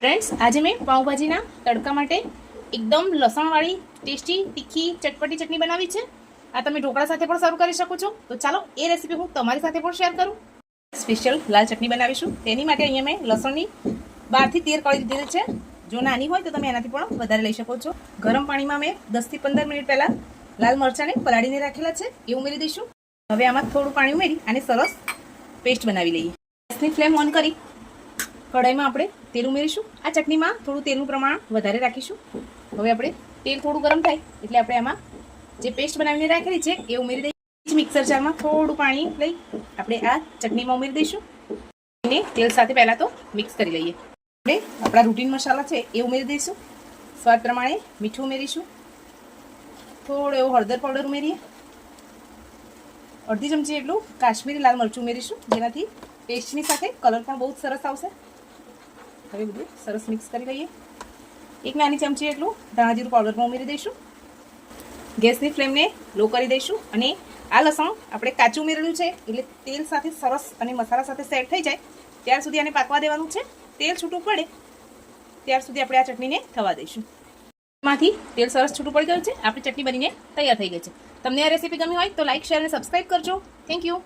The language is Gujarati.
ફ્રેન્ડ્સ, આજે મેં પાઉંભાજીના તડકા માટે એકદમ લસણવાળી ટેસ્ટી તીખી ચટપટી ચટણી બનાવી છે. આ તમે ઢોકળા સાથે પણ સર્વ કરી શકો છો. તો ચાલો એ રેસીપી હું તમારી સાથે પણ શેર કરું. સ્પેશિયલ લાલ ચટણી બનાવીશું. તેની માટે અહીંયા મેં લસણની 12 થી 13 કળી દીધેલી છે. જો નાની હોય તો તમે એનાથી પણ વધારે લઈ શકો છો. ગરમ પાણીમાં મેં 10 થી 15 મિનિટ પહેલાં લાલ મરચાંને પલાળીને રાખેલા છે, એ ઉમેરી દઈશું. હવે આમાં થોડું પાણી ઉમેરી અને સરસ પેસ્ટ બનાવી લઈએ. ગેસની ફ્લેમ ઓન કરી કઢાઈમાં આપણે તેલ ઉમેરીશું. આ ચટણીમાં થોડું તેલનું પ્રમાણ વધારે રાખીશું. હવે આપણે તેલ થોડું ગરમ થાય એટલે આપણે આમાં જે પેસ્ટ બનાવીને રાખેલી છે એ ઉમેરી દઈએ. મિક્સર જારમાં થોડું પાણી લઈ આપણે આ ચટણીમાં ઉમેરી દઈશું. એને તેલ સાથે પહેલાં તો મિક્સ કરી લઈએ. આપણે આપણા રૂટીન મસાલા છે એ ઉમેરી દઈશું. સ્વાદ પ્રમાણે મીઠું ઉમેરીશું. થોડો એવો હળદર પાવડર ઉમેરીએ. અડધી ચમચી એટલું કાશ્મીરી લાલ મરચું ઉમેરીશું, જેનાથી પેસ્ટની સાથે કલર પણ બહુ સરસ આવશે. હવે બધું સરસ મિક્સ કરી લઈએ. એક નાની ચમચી એટલું ધાણા જીરું પાવડર પણ ઉમેરી દઈશું. ગેસની ફ્લેમને લો કરી દઈશું અને આ લસણ આપણે કાચું ઉમેરેલું છે એટલે તેલ સાથે સરસ અને મસાલા સાથે સેટ થઈ જાય ત્યાર સુધી આને પાકવા દેવાનું છે. તેલ છૂટું પડે ત્યાર સુધી આપણે આ ચટણીને થવા દઈશું. એમાંથી તેલ સરસ છૂટું પડી ગયું છે. આપણી ચટણી બનીને તૈયાર થઈ ગઈ છે. તમને આ રેસીપી ગમી હોય તો લાઇક, શેર અને સબસ્ક્રાઈબ કરજો. Thank you.